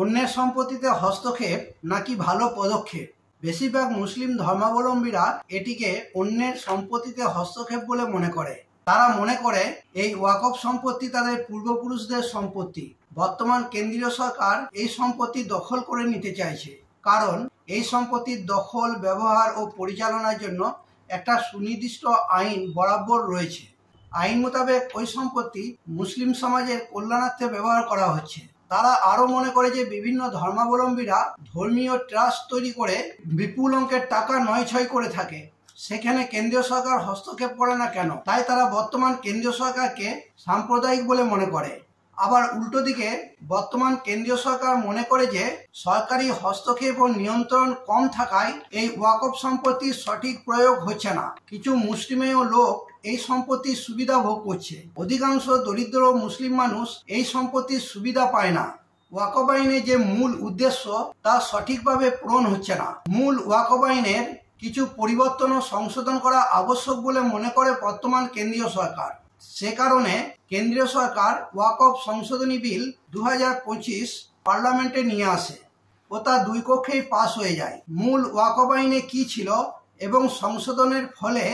অন্যের সম্পত্তিতে হস্তক্ষেপ নাকি ভালো পদক্ষেপ? বেশিরভাগ মুসলিম ধর্মাবলম্বীরা এটিকে অন্যের সম্পত্তিতে হস্তক্ষেপ বলে মনে করে। তারা মনে করে এই ওয়াকফ সম্পত্তি তাদের পূর্বপুরুষদের সম্পত্তি। বর্তমান কেন্দ্রীয় সরকার এই সম্পত্তি দখল করে নিতে চাইছে, কারণ এই সম্পত্তির দখল, ব্যবহার ও পরিচালনার জন্য একটা সুনির্দিষ্ট আইন বরাবর রয়েছে। আইন মোতাবেক ওই সম্পত্তি মুসলিম সমাজের কল্যাণার্থে ব্যবহার করা হচ্ছে। তারা আরো মনে করে যে বিভিন্ন ধর্মাবলম্বীরা ধর্মীয় ট্রাস্ট তৈরি করে বিপুল অঙ্কের টাকা নয়ছয় করে থাকে, সেখানে কেন্দ্রীয় সরকার হস্তক্ষেপ করে না কেন? তাই তারা বর্তমান কেন্দ্রীয় সরকারকে সাম্প্রদায়িক বলে মনে করে। আবার উল্টো দিকে বর্তমান কেন্দ্রীয় সরকার মনে করে যে সরকারি হস্তক্ষেপ ও নিয়ন্ত্রণ কম থাকায় এই ওয়াকফ সম্পত্তির সঠিক প্রয়োগ হচ্ছে না। কিছু মুসলিমেয় লোক এই সম্পত্তির সুবিধা ভোগ করছে। অধিকাংশ দরিদ্র মুসলিম মানুষ এই সম্পত্তির সুবিধা পায় না। ওয়াকফ আইনের যে মূল উদ্দেশ্য তা সঠিকভাবে পূরণ হচ্ছে না। মূল ওয়াকফ আইনের কিছু পরিবর্তন ও সংশোধন করা আবশ্যক বলে মনে করে বর্তমান কেন্দ্রীয় সরকার। সে কারণে কেন্দ্রীয় সরকার ওয়াকফ সংশোধনী বিল 2025 পার্লামেন্টে নিয়ে আসে ও তা দুই কক্ষেই পাস হয়ে যায়। মূল ওয়াকফ আইনে কি ছিল এবং সংশোধনের ফলে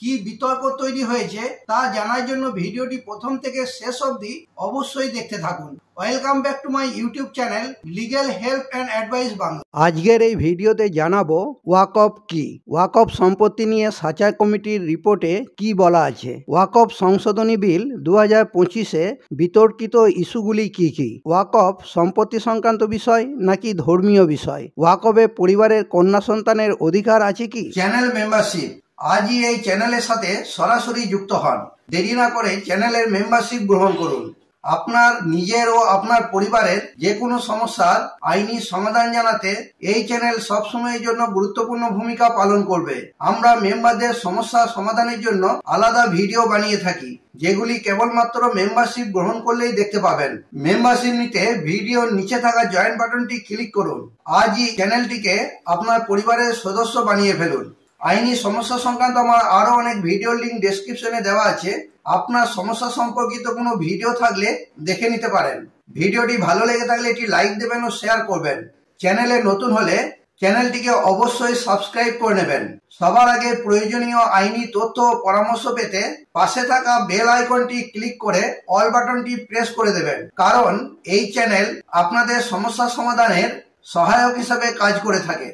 কি বিতর্ক তৈরি হয়েছে তা জানার জন্য ভিডিওটি প্রথম থেকে শেষ অবধি অবশ্যই দেখতে থাকুন। Welcome back to my YouTube channel legal help and advice Bangla. আজকের এই ভিডিওতে জানাবো ওয়াকফ কি, ওয়াকফ সম্পত্তি নিয়ে সাচার কমিটির রিপোর্টে কি বলা আছে, ওয়াকফ সংশোধনী বিল 2025-এ বিতর্কিত ইস্যুগুলি কি কি, ওয়াকফ সম্পত্তি সংক্রান্ত বিষয় নাকি ধর্মীয় বিষয়, ওয়াকফে পরিবারের কন্যা সন্তানের অধিকার আছে কি। Channel membership. আজই এই চ্যানেলের সাথে সরাসরি যুক্ত হন। দেরি না করে চ্যানেলের মেম্বারশিপ গ্রহণ করুন। আপনার নিজের ও আপনার পরিবারের যে কোনো সমস্যার আইনি সমাধান জানাতে এই চ্যানেল সবসময়ের জন্য গুরুত্বপূর্ণ ভূমিকা পালন করবে। আমরা মেম্বারদের সমস্যা সমাধানের জন্য আলাদা ভিডিও বানিয়ে থাকি, যেগুলি কেবলমাত্র মেম্বারশিপ গ্রহণ করলেই দেখতে পাবেন। মেম্বারশিপ নিতে ভিডিওর নিচে থাকা জয়েন বাটনটি ক্লিক করুন। আজই চ্যানেলটিকে আপনার পরিবারের সদস্য বানিয়ে ফেলুন। আইনি সমস্যা সংক্রান্ত আমার আরো অনেক ভিডিওর লিঙ্ক ডেসক্রিপশনে দেওয়া আছে। আপনার সমস্যা সম্পর্কিত কোনো ভিডিও থাকলে দেখে নিতে পারেন। ভিডিওটি ভালো লেগে থাকলে এটি লাইক দেবেন ও শেয়ার করবেন। চ্যানেলে নতুন হলে চ্যানেলটিকে অবশ্যই সাবস্ক্রাইব করে নেবেন। সবার আগে প্রয়োজনীয় আইনি তথ্য ও পরামর্শ পেতে পাশে থাকা বেল আইকনটি ক্লিক করে অল বাটনটি প্রেস করে দেবেন, কারণ এই চ্যানেল আপনাদের সমস্যা সমাধানের সহায়ক হিসেবে কাজ করে থাকে।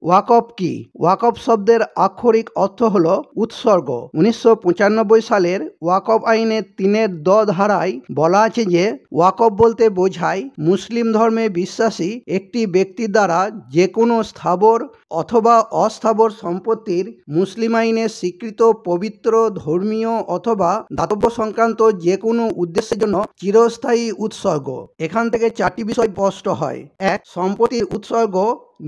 ওয়াকফ কি? ওয়াকফ শব্দের আক্ষরিক অর্থ হল উৎসর্গ। 1995 সালের ওয়াকফ আইনের 3-10 ধারায় বলা আছে যে ওয়াকফ বলতে বোঝায় মুসলিম ধর্মে বিশ্বাসী একটি ব্যক্তির দ্বারা যে কোনো স্থাবর অথবা অস্থাবর সম্পত্তির মুসলিম আইনে স্বীকৃত পবিত্র, ধর্মীয় অথবা দাতব্য সংক্রান্ত যে কোনো উদ্দেশ্যের জন্য চিরস্থায়ী উৎসর্গ। এখান থেকে 4টি বিষয় স্পষ্ট হয়। 1. সম্পত্তির উৎসর্গ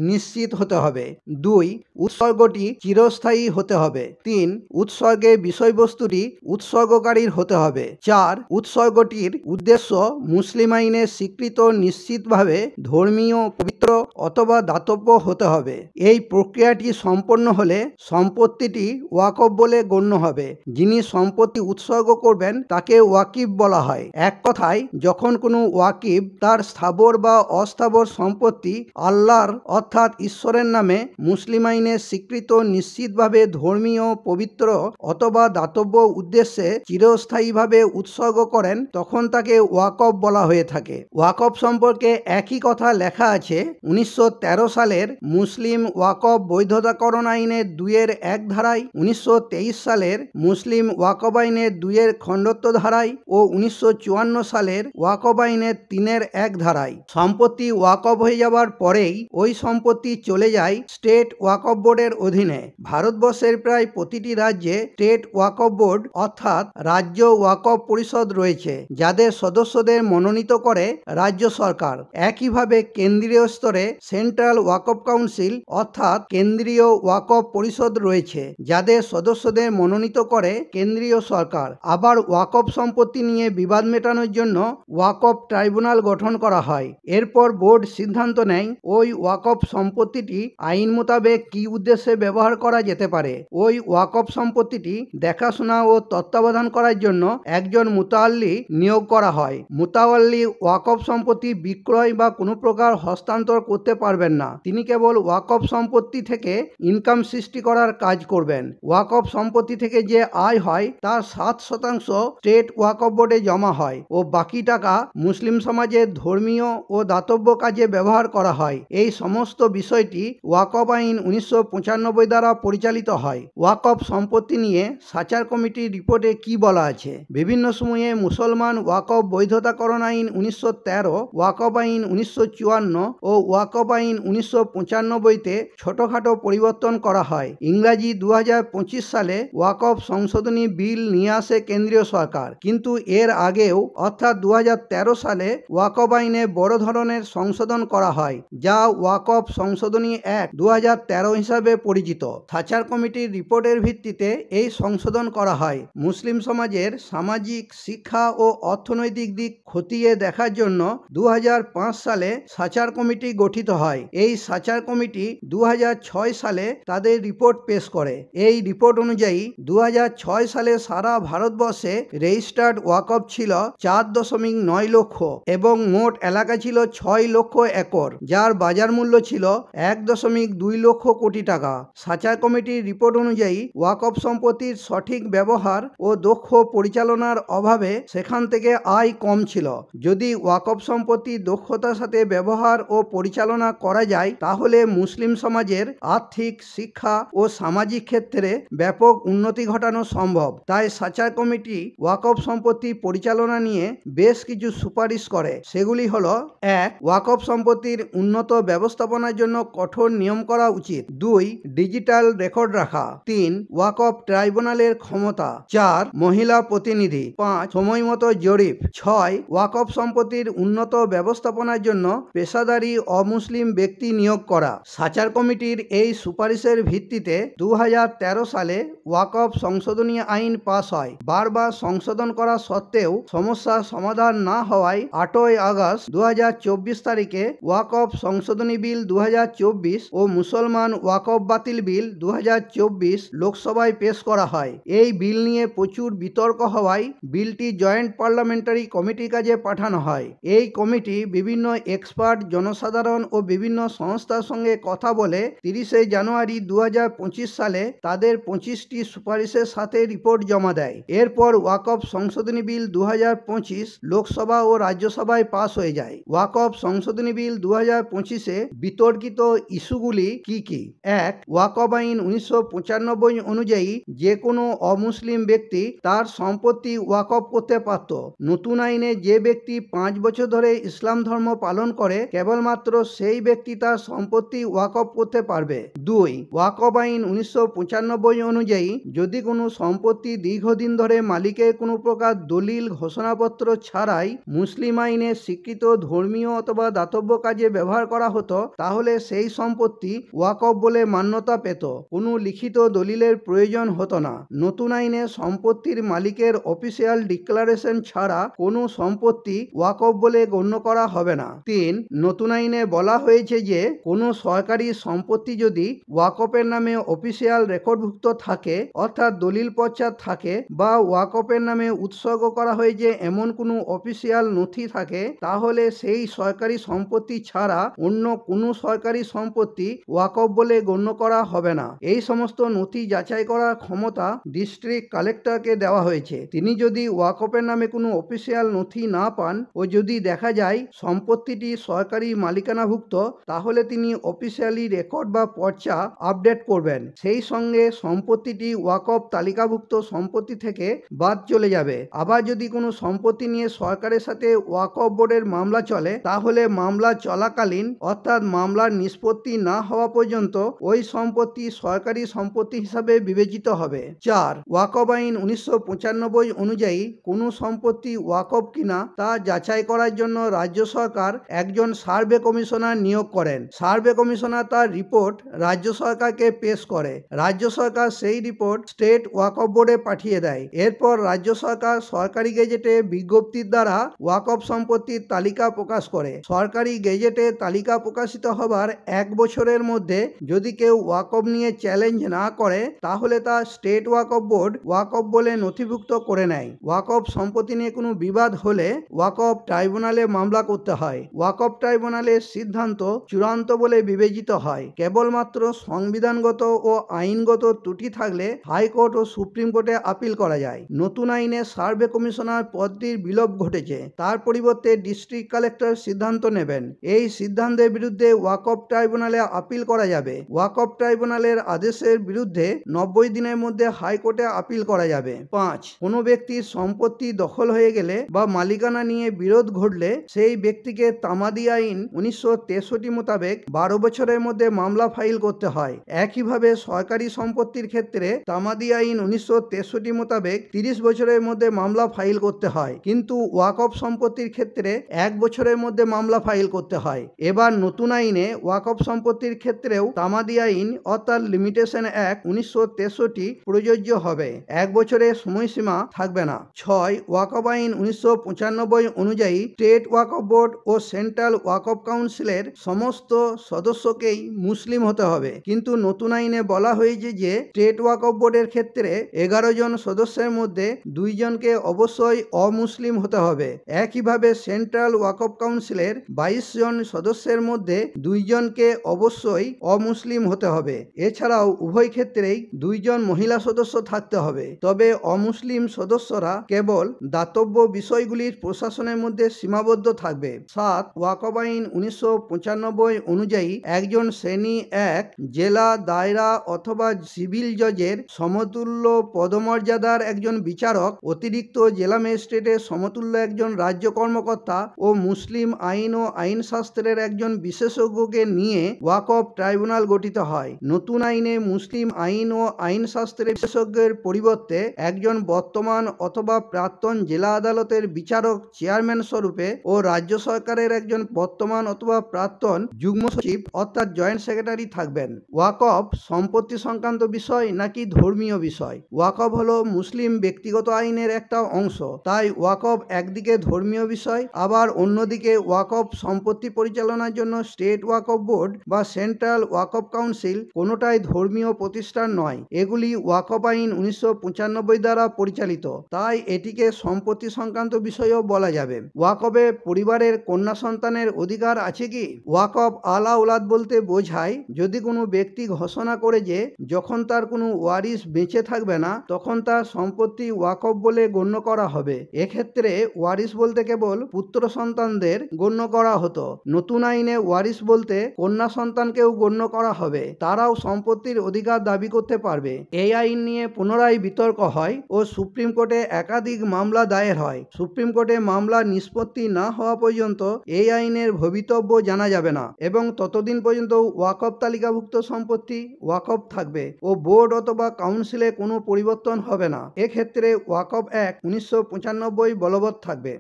নিশ্চিত হতে হবে। 2. উৎসর্গটি চিরস্থায়ী হতে হবে। 3. উৎসর্গের বিষয়বস্তুটি উৎসর্গকারীর হতে হবে। 4. উৎসর্গটির উদ্দেশ্য মুসলিম আইনে স্বীকৃত নিশ্চিতভাবে ধর্মীয়, পবিত্র অথবা দাতব্য হতে হবে। এই প্রক্রিয়াটি সম্পন্ন হলে সম্পত্তিটি ওয়াকফ বলে গণ্য হবে। যিনি সম্পত্তি উৎসর্গ করবেন তাকে ওয়াকিফ বলা হয়। এক কথায়, যখন কোনো ওয়াকিফ তার স্থাবর বা অস্থাবর সম্পত্তি আল্লাহর অর্থাৎ ঈশ্বরের নামে মুসলিম আইনে স্বীকৃত নিশ্চিতভাবে ধর্মীয়, পবিত্র অথবা দাতব্য উদ্দেশ্যে চিরস্থায়ীভাবে উৎসর্গ করেন, তখন তাকে ওয়াকফ বলা হয়ে থাকে। ওয়াকফ সম্পর্কে একই কথা লেখা আছে 1913 সালের মুসলিম ওয়াকফ বৈধতাকরণ আইনের 2-1 ধারায়, 1923 সালের মুসলিম ওয়াকফ আইনের 2 খণ্ডত্ব ধারায় ও 1954 সালের ওয়াকফ আইনের 3-1 ধারায়। সম্পত্তি ওয়াকফ হয়ে যাওয়ার পরেই ওই সম্পত্তি চলে যায় স্টেট ওয়াকফ বোর্ডের অধীনে। ভারতবর্ষের প্রায় প্রতিটি রাজ্যে স্টেট ওয়াকফ বোর্ড অর্থাৎ রাজ্য ওয়াকফ পরিষদ রয়েছে, যাদের সদস্যদের মনোনীত করে রাজ্য সরকার। একইভাবে কেন্দ্রীয় স্তরে সেন্ট্রাল ওয়াকফ কাউন্সিল অর্থাৎ কেন্দ্রীয় ওয়াকফ পরিষদ রয়েছে, যাদের সদস্যদের মনোনীত করে কেন্দ্রীয় সরকার। আবার ওয়াকফ সম্পত্তি নিয়ে বিবাদ মেটানোর জন্য ওয়াকফ ট্রাইব্যুনাল গঠন করা হয়। এরপর বোর্ড সিদ্ধান্ত নেয় ওই ওয়াকফ ওয়াকফ সম্পত্তিটি আইন মোতাবেক কি উদ্দেশ্যে ব্যবহার করা যেতে পারে। ওই ওয়াকফ সম্পত্তিটি দেখাশোনা ও তত্ত্বাবধান করার জন্য একজন মুতাওয়াল্লি নিয়োগ করা হয়। মুতাওয়াল্লি ওয়াকফ সম্পত্তি বিক্রয় বা কোনো প্রকার হস্তান্তর করতে পারবেন না। তিনি কেবল ওয়াকফ সম্পত্তি থেকে ইনকাম সৃষ্টি করার কাজ করবেন। ওয়াকফ সম্পত্তি থেকে যে আয় হয় তার 7% স্টেট ওয়াকফ বোর্ডে জমা হয় ও বাকি টাকা মুসলিম সমাজের ধর্মীয় ও দাতব্য কাজে ব্যবহার করা হয়। এই সমস্ত বিষয়টি ওয়াকফ আইন 1995 দ্বারা পরিচালিত হয়। ওয়াকফ সম্পত্তি নিয়ে সাচার কমিটির রিপোর্টে কি বলা আছে? বিভিন্ন সময়ে মুসলমান ওয়াকফ বৈধতাকরণ আইন 1913, ওয়াকফ আইন 1954 ও ওয়াকফ আইন 1995-তে ছোটখাটো পরিবর্তন করা হয়। ইংরাজি 2025 সালে ওয়াকফ সংশোধনী বিল নিয়ে আসে কেন্দ্রীয় সরকার, কিন্তু এর আগেও অর্থাৎ 2013 সালে ওয়াকফ আইনে বড় ধরনের সংশোধন করা হয়, যা ওয়াকফ সংশোধনী অ্যাক্ট 2013 হিসাবে পরিচিত। থাচার কমিটির রিপোর্টের ভিত্তিতে এই সংশোধন করা হয়। মুসলিম সমাজের সামাজিক, শিক্ষা ও অর্থনৈতিক দিক খতিয়ে দেখার জন্য 2005 সালে সাচার কমিটি গঠিত হয়। এই সাচার কমিটি 2006 সালে তাদের রিপোর্ট পেশ করে। এই রিপোর্ট অনুযায়ী 2006 সালে সারা ভারতবর্ষে রেজিস্টার্ড ওয়াকফ ছিল 4.9 লক্ষ এবং মোট এলাকা ছিল 6 লক্ষ একর, যার বাজার মূল্য ছিল 1.2 লক্ষ কোটি টাকা। সাচার কমিটির রিপোর্ট অনুযায়ী ওয়াকফ সম্পত্তির সঠিক ব্যবহার ও দক্ষ পরিচালনার অভাবে সেখান থেকে আয় কম ছিল। যদি ওয়াকফ সম্পত্তি দক্ষতার সাথে ব্যবহার ও পরিচালনা করা যায় তাহলে মুসলিম সমাজের আর্থিক, শিক্ষা ও সামাজিক ক্ষেত্রে ব্যাপক উন্নতি ঘটানো সম্ভব। তাই সাচার কমিটি ওয়াকফ সম্পত্তি পরিচালনা নিয়ে বেশ কিছু সুপারিশ করে। সেগুলি হলো: 1. ওয়াকফ সম্পত্তির উন্নত ব্যবস্থাপনার জন্য কঠোর নিয়ম করা উচিত। 2. ডিজিটাল রেকর্ড রাখা। 3. ওয়াকফ ট্রাইব্যুনালের ক্ষমতা। 4. মহিলা প্রতিনিধি। 5. সময়মতো জরিপ। 6. ওয়াকফ সম্পত্তির উন্নত ব্যবস্থাপনার জন্য পেশাদারী অমুসলিম ব্যক্তি নিয়োগ করা। সাচার কমিটির এই সুপারিশের ভিত্তিতে 2013 সালে ওয়াকফ সংশোধনী আইন পাস হয়। বারবার সংশোধন করা সত্ত্বেও সমস্যার সমাধান না হওয়ায় 8ই আগস্ট 2024 তারিখে ওয়াকফ সংশোধনী বিল 2024 ও মুসলমান ওয়াকফ বাতিল বিল 2024 লোকসভায় পেশ করা হয়। এই বিল নিয়ে প্রচুর বিতর্ক হওয়ায় বিলটি জয়েন্ট পার্লামেন্টারি কমিটির কাছে পাঠানো হয়। এই কমিটি বিভিন্ন এক্সপার্ট, জনসাধারণ ও বিভিন্ন সংস্থার সঙ্গে কথা বলে 30শে জানুয়ারি 2025 সালে তাদের 25টি সুপারিশের সাথে রিপোর্ট জমা দেয়। এরপর ওয়াকফ সংশোধনী বিল 2025 লোকসভা ও রাজ্যসভায় পাস হয়ে যায়। ওয়াকফ সংশোধনী বিল 2025-এ বিতর্কিত ইস্যুগুলি কি কি? 1. ওয়াকফ আইন 1995 অনুযায়ী যে কোনো অমুসলিম ব্যক্তি তার সম্পত্তি ওয়াকফ করতে পারত। নতুন আইনে যে ব্যক্তি 5 বছর ধরে ইসলাম ধর্ম পালন করে কেবলমাত্র সেই ব্যক্তি তার সম্পত্তি ওয়াকফ করতে পারবে। 2. ওয়াকফ আইন 1995 অনুযায়ী যদি কোনো সম্পত্তি দীর্ঘদিন ধরে মালিকের কোনো প্রকার দলিল, ঘোষণাপত্র ছাড়াই মুসলিম আইনে স্বীকৃত ধর্মীয় অথবা দাতব্য কাজে ব্যবহার করা হতো তাহলে সেই সম্পত্তি ওয়াকফ বলে মান্যতা পেত। কোনো লিখিত দলিলের প্রয়োজন হতো না। নতুন আইনে সম্পত্তির মালিকের অফিসিয়াল ডিক্লারেশন ছাড়া কোনো সম্পত্তি ওয়াকফ বলে গণ্য করা হবে না। 3. নতুন আইনে বলা হয়েছে যে কোনো সরকারি সম্পত্তি যদি ওয়াকফের নামে অফিসিয়াল রেকর্ডভুক্ত থাকে অর্থাৎ দলিল পর্চা থাকে বা ওয়াকফের নামে উৎসর্গ করা হয়েছে এমন কোনো অফিসিয়াল নথি থাকে তাহলে সেই সরকারি সম্পত্তি ছাড়া অন্য কোনো সরকারি সম্পত্তি ওয়াকফ বলে গণ্য করা হবে না। এই সমস্ত নথি যাচাই করার ক্ষমতা ডিস্ট্রিক্ট কালেক্টরকে দেওয়া হয়েছে। তিনি যদি ওয়াকফের নামে কোনো অফিসিয়াল নথি না পান ও যদি দেখা যায় সম্পত্তিটি সরকারি মালিকানাভুক্ত তাহলে তিনি অফিসিয়ালি রেকর্ড বা পর্চা আপডেট করবেন। সেই সঙ্গে সম্পত্তিটি ওয়াকফ তালিকাভুক্ত সম্পত্তি থেকে বাদ চলে যাবে। আবার যদি কোনো সম্পত্তি নিয়ে সরকারের সাথে ওয়াকফ বোর্ডের মামলা চলে তাহলে মামলা চলাকালীন অর্থাৎ মামলার নিষ্পত্তি না হওয়া পর্যন্ত ওই সম্পত্তি সরকারি সম্পত্তি হিসাবে বিবেচিত হবে। 4. ওয়াকফ আইন 1995 অনুযায়ী কোনো সম্পত্তি ওয়াকফ কিনা তা যাচাই করার জন্য রাজ্য সরকার একজন সার্ভে কমিশনার নিয়োগ করেন। সার্ভে কমিশনার তার রিপোর্ট রাজ্য সরকারকে পেশ করে। রাজ্য সরকার সেই রিপোর্ট স্টেট ওয়াকফ বোর্ডে পাঠিয়ে দেয়। এরপর রাজ্য সরকার সরকারি গেজেটে বিজ্ঞপ্তির দ্বারা ওয়াকফ সম্পত্তির তালিকা প্রকাশ করে। সরকারি গেজেটে তালিকা প্রকাশিত হবার 1 বছরের মধ্যে যদি কেউ ওয়াকফ নিয়ে চ্যালেঞ্জ না করে তাহলে তা স্টেট ওয়াকফ বোর্ড ওয়াকফ বলে নথিভুক্ত করে নেয়। ওয়াকফ সম্পত্তি নিয়ে কোনো বিবাদ হলে ওয়াকফ ট্রাইব্যুনালে মামলা করতে হয়। ওয়াকফ ট্রাইব্যুনালের সিদ্ধান্ত চূড়ান্ত বলে বিবেচিত হয়। কেবলমাত্র সংবিধানগত ও আইনগত ত্রুটি থাকলে হাইকোর্ট ও সুপ্রিম কোর্টে আপিল করা যায়। নতুন আইনে সার্ভে কমিশনার পদটির বিলোপ ঘটেছে, তার পরিবর্তে ডিস্ট্রিক্ট কালেক্টর সিদ্ধান্ত নেবেন। এই সিদ্ধান্তের বিরুদ্ধে ওয়াকফ ট্রাইব্যুনালে আপিল করা যাবে। ওয়াকফ ট্রাইব্যুনালের আদেশের বিরুদ্ধে 90 দিনের মধ্যে হাইকোর্টে আপিল করা যাবে। 5. কোনো ব্যক্তির সম্পত্তি দখল হয়ে গেলে বা মালিকানা নিয়ে বিরোধ ঘটলে সেই ব্যক্তিকে তামাদি আইন 1963 মোতাবেক 12 বছরের মধ্যে মামলা ফাইল করতে হয়। একইভাবে সরকারি সম্পত্তির ক্ষেত্রে তামাদি আইন 1963 মোতাবেক 30 বছরের মধ্যে মামলা ফাইল করতে হয়, কিন্তু ওয়াকফ সম্পত্তির ক্ষেত্রে 1 বছরের মধ্যে মামলা ফাইল করতে হয়। এবার নতুন আইনে ওয়াকফ সম্পত্তির ক্ষেত্রেও তামাদি আইন অর্থাৎ লিমিটেশন অ্যাক্ট 1963 প্রযোজ্য হবে। 1 বছরের সময়সীমা থাকবে না। 6. ওয়াকফ আইন 1995 অনুযায়ী স্টেট ওয়াকফ বোর্ড ও সেন্ট্রাল ওয়াকফ কাউন্সিলের সমস্ত সদস্যকেই মুসলিম হতে হবে, কিন্তু নতুন আইনে বলা হয়েছে যে স্টেট ওয়াকফ বোর্ডের ক্ষেত্রে 11 জন সদস্যের মধ্যে 2 জনকে অবশ্যই অমুসলিম হতে হবে। একইভাবে সেন্ট্রাল ওয়াকফ কাউন্সিলের 22 জন সদস্যের মধ্যে 2 জনকে অবশ্যই অমুসলিম হতে হবে। এছাড়াও উভয় ক্ষেত্রেই 2 জন মহিলা সদস্য থাকতে হবে। তবে অমুসলিম সদস্যরা কেবল দাতব্য বিষয়গুলির প্রশাসনের মধ্যে সীমাবদ্ধ থাকবে। 7. ওয়াকফ আইন 1995 অনুযায়ী একজন শ্রেণী 1 জেলা, দায়রা অথবা সিভিল জজের সমতুল্য পদমর্যাদার একজন বিচারক, অতিরিক্ত জেলা ম্যাজিস্ট্রেটের সমতুল্য একজন রাজ্য কর্মকর্তা ও মুসলিম আইন ও আইনশাস্ত্রের একজন বিশেষজ্ঞকে নিয়ে ওয়াকফ ট্রাইব্যুনাল গঠিত হয়। নতুন আইনে মুসলিম আইন ও আইনশাস্ত্রের বিশেষজ্ঞের পরিবর্তে একজন বর্তমান অথবা প্রাক্তন জেলা আদালতের বিচারক চেয়ারম্যান স্বরূপে ও রাজ্য সরকারের একজন বর্তমান অথবা প্রাক্তন যুগ্ম সচিব অর্থাৎ জয়েন্ট সেক্রেটারি থাকবেন। ওয়াকফ সম্পত্তি সংক্রান্ত বিষয় নাকি ধর্মীয় বিষয়? ওয়াকফ হলো মুসলিম ব্যক্তিগত আইনের একটা অংশ, তাই ওয়াকফ একদিকে ধর্মীয় বিষয়, আবার অন্যদিকে ওয়াকফ সম্পত্তি পরিচালনার জন্য স্টেট ওয়াকফ বোর্ড বা সেন্ট্রাল ওয়াকফ কাউন্সিল কোনোটাই ধর্মীয় প্রতিষ্ঠান নয়। এগুলি ওয়াকফ আইন 1995 দ্বারা পরিচালিত, তাই এটিকে সম্পত্তি সংক্রান্ত বিষয়ও বলা যাবে। ওয়াকফে পরিবারের কন্যা সন্তানের অধিকার আছে কি? ওয়াকফ আলা উলাদ বলতে বোঝায় যদি কোনো ব্যক্তি ঘোষণা করে যে যখন তার কোনো ওয়ারিশ বেঁচে থাকবে না তখন তার সম্পত্তি ওয়াকফ বলে গণ্য করা হবে। এক্ষেত্রে ওয়ারিশ বলতে কেবল পুত্র সন্তানদের গণ্য করা হতো। নতুন আইনে ওয়ারিশ বলতে কন্যা সন্তানকেও গণ্য করা হবে, তারাও সম্পত্তির অধিকার দাবি করতে পারবে। এই আইন নিয়ে পুনরায় বিতর্ক হয় ও সুপ্রিম কোর্টে একাধিক মামলা দায়ের হয়। সুপ্রিম কোর্টে মামলা নিষ্পত্তি না হওয়া পর্যন্ত এই আইনের ভবিতব্য জানা যাবে না এবং ততদিন পর্যন্ত ওয়াকফ তালিকাভুক্ত সম্পত্তি ওয়াকফ থাকবে ও বোর্ড অথবা কাউন্সিলে কোনো পরিবর্তন হবে না। এক্ষেত্রে ওয়াকফ অ্যাক্ট 1995 বলবৎ থাকবে।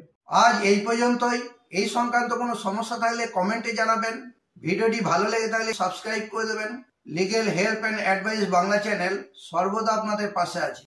আজ এই পর্যন্তই। এই সংক্রান্ত কোনো সমস্যা থাকলে কমেন্টে জানাবেন। ভিডিওটি ভালো লেগে থাকলে সাবস্ক্রাইব করে দেবেন। Legal help and advice Bangla channel সর্বদা আপনাদের পাশে আছে।